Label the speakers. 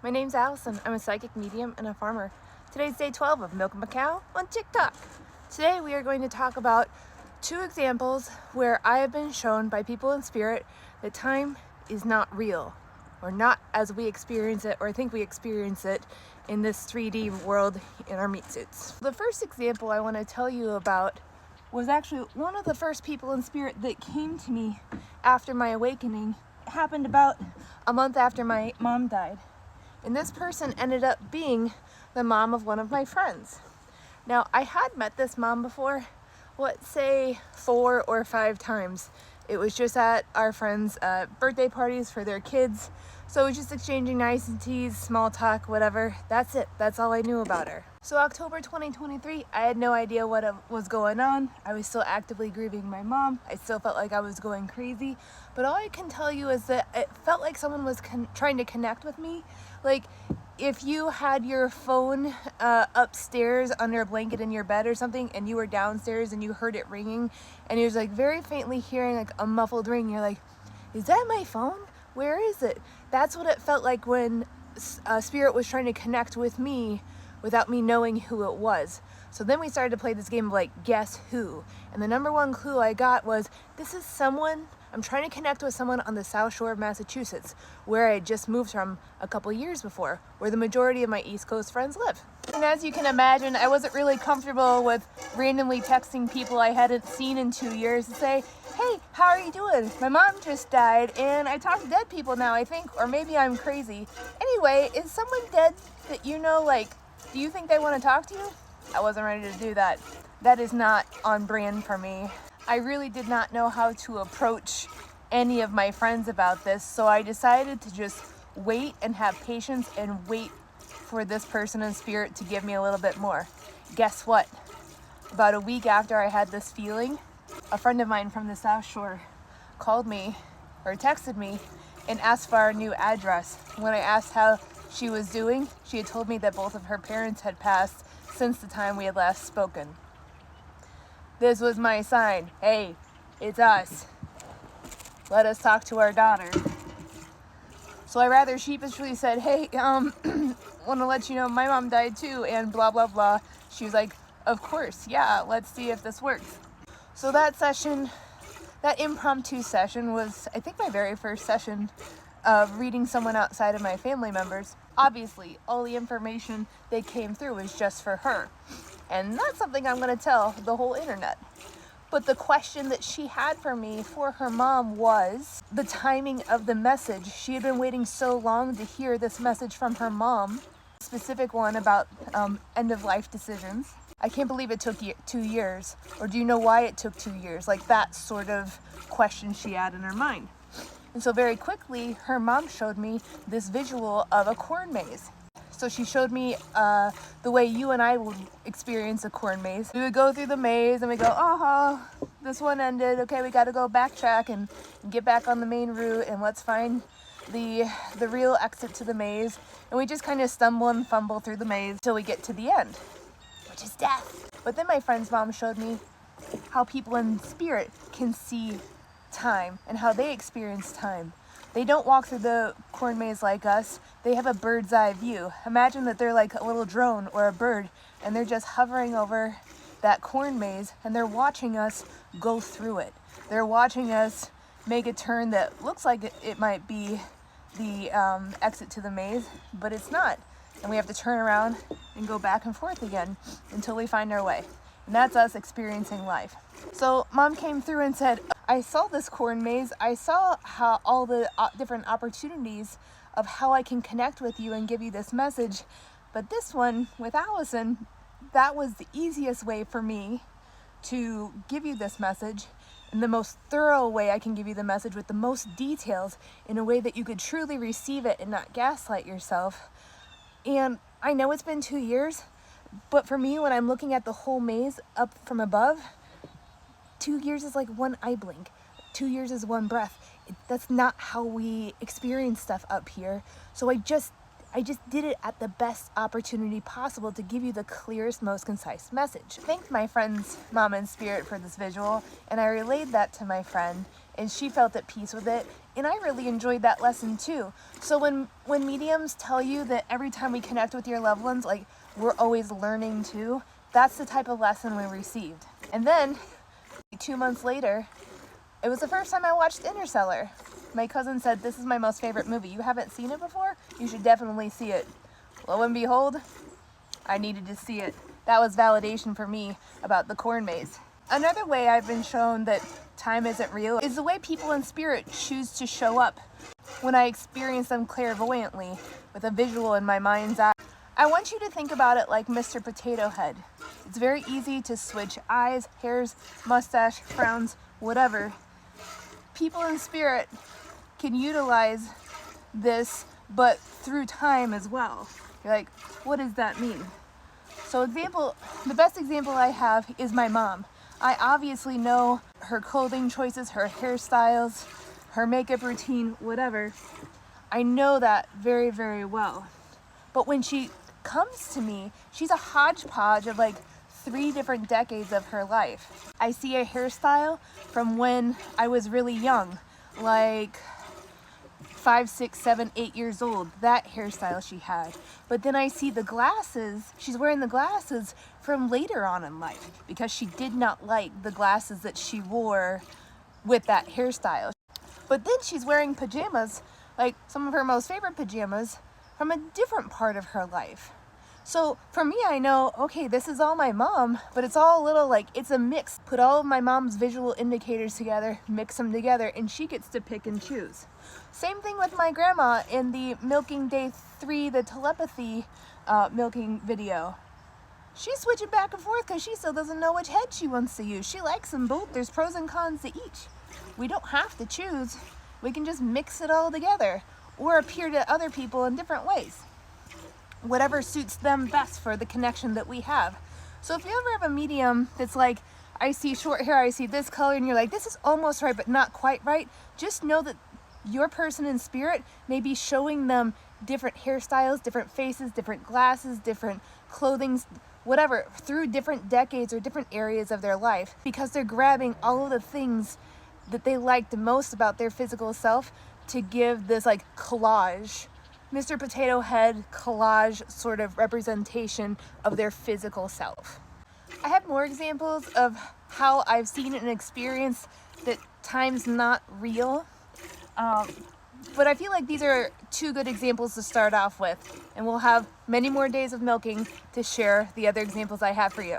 Speaker 1: My name's Allison. I'm a psychic medium and a farmer. Today's day 12 of Milk and Macau on TikTok. Today we are going to talk about two examples where I have been shown by people in spirit that time is not real, or not as we experience it or think we experience it in this 3D world in our meat suits. The first example I want to tell you about was actually one of the first people in spirit that came to me after my awakening. It happened about a month after my mom died. And this person ended up being the mom of one of my friends. Now, I had met this mom before, let's say 4 or 5 times. It was just at our friends' birthday parties for their kids. So it was just exchanging niceties, small talk, whatever. That's it. That's all I knew about her. So October 2023, I had no idea what was going on. I was still actively grieving my mom. I still felt like I was going crazy. But all I can tell you is that it felt like someone was trying to connect with me. Like if you had your phone upstairs under a blanket in your bed or something, and you were downstairs and you heard it ringing, and you was like very faintly hearing like a muffled ring. You're like, is that my phone? Where is it? That's what it felt like when Spirit was trying to connect with me without me knowing who it was. So then we started to play this game of like, guess who? And the number one clue I got was, this is someone, I'm trying to connect with someone on the South Shore of Massachusetts, where I had just moved from a couple years before, where the majority of my East Coast friends live. And as you can imagine, I wasn't really comfortable with randomly texting people I hadn't seen in 2 years to say, hey, how are you doing? My mom just died and I talk to dead people now, I think, or maybe I'm crazy. Anyway, is someone dead that you know, like, do you think they want to talk to you? I wasn't ready to do that. That is not on brand for me. I really did not know how to approach any of my friends about this, so I decided to just wait and have patience and wait for this person in spirit to give me a little bit more. Guess what? About a week after I had this feeling, a friend of mine from the South Shore called me or texted me and asked for our new address. When I asked how she was doing, she had told me that both of her parents had passed since the time we had last spoken. This was my sign. Hey, it's us. Let us talk to our daughter. So I rather sheepishly said, hey, want to let you know my mom died too, and blah, blah, blah. She was like, of course, yeah, let's see if this works. So that session, that impromptu session was, I think, my very first session of reading someone outside of my family members. Obviously, all the information that came through was just for her. And that's something I'm going to tell the whole internet. But the question that she had for me for her mom was the timing of the message. She had been waiting so long to hear this message from her mom, a specific one about end-of-life decisions. I can't believe it took 2 years. Or do you know why it took 2 years? Like that sort of question she had in her mind. And so very quickly, her mom showed me this visual of a corn maze. So she showed me the way you and I would experience a corn maze. We would go through the maze and we go, oh, this one ended. Okay, we got to go backtrack and get back on the main route, and let's find the real exit to the maze. And we just kind of stumble and fumble through the maze till we get to the end, which is death. But then my friend's mom showed me how people in spirit can see time and how they experience time. They don't walk through the corn maze like us. They have a bird's eye view. Imagine that they're like a little drone or a bird, and they're just hovering over that corn maze, and they're watching us go through it. They're watching us make a turn that looks like it might be the exit to the maze, but it's not. And we have to turn around and go back and forth again until we find our way. And that's us experiencing life. So mom came through and said, I saw this corn maze. I saw how all the different opportunities of how I can connect with you and give you this message. But this one with Allison, that was the easiest way for me to give you this message in the most thorough way I can give you the message, with the most details, in a way that you could truly receive it and not gaslight yourself. And I know it's been 2 years, but for me, when I'm looking at the whole maze up from above, 2 years is like one eye blink. 2 years is one breath. That's not how we experience stuff up here. So I just did it at the best opportunity possible to give you the clearest, most concise message. I thanked my friend's mom in spirit for this visual, and I relayed that to my friend, and she felt at peace with it, and I really enjoyed that lesson too. So when mediums tell you that every time we connect with your loved ones, like, we're always learning too, that's the type of lesson we received. And then 2 months later, it was the first time I watched Interstellar. My cousin said, "This is my most favorite movie. You haven't seen it before? You should definitely see it." Lo and behold, I needed to see it. That was validation for me about the corn maze. Another way I've been shown that time isn't real is the way people in spirit choose to show up when I experience them clairvoyantly with a visual in my mind's eye. I want you to think about it like Mr. Potato Head. It's very easy to switch eyes, hairs, mustache, frowns, whatever. People in spirit can utilize this, but through time as well. You're like, what does that mean? So the best example I have is my mom. I obviously know her clothing choices, her hairstyles, her makeup routine, whatever. I know that very, very well. But when she comes to me, she's a hodgepodge of like 3 different decades of her life. I see a hairstyle from when I was really young, like 5, 6, 7, 8 years old, that hairstyle she had. But then I see the glasses, she's wearing the glasses from later on in life because she did not like the glasses that she wore with that hairstyle. But then she's wearing pajamas, like some of her most favorite pajamas, from a different part of her life. So for me, I know, okay, this is all my mom, but it's all a little like, it's a mix. Put all of my mom's visual indicators together, mix them together, and she gets to pick and choose. Same thing with my grandma in the milking day 3, the telepathy milking video. She's switching back and forth because she still doesn't know which head she wants to use. She likes them both. There's pros and cons to each. We don't have to choose. We can just mix it all together or appear to other people in different ways. Whatever suits them best for the connection that we have. So if you ever have a medium that's like, I see short hair, I see this color, and you're like, this is almost right, but not quite right, just know that your person in spirit may be showing them different hairstyles, different faces, different glasses, different clothing, whatever, through different decades or different areas of their life, because they're grabbing all of the things that they liked the most about their physical self to give this like collage, Mr. Potato Head collage sort of representation of their physical self. I have more examples of how I've seen and experienced that time's not real, but I feel like these are 2 good examples to start off with, and we'll have many more days of milking to share the other examples I have for you.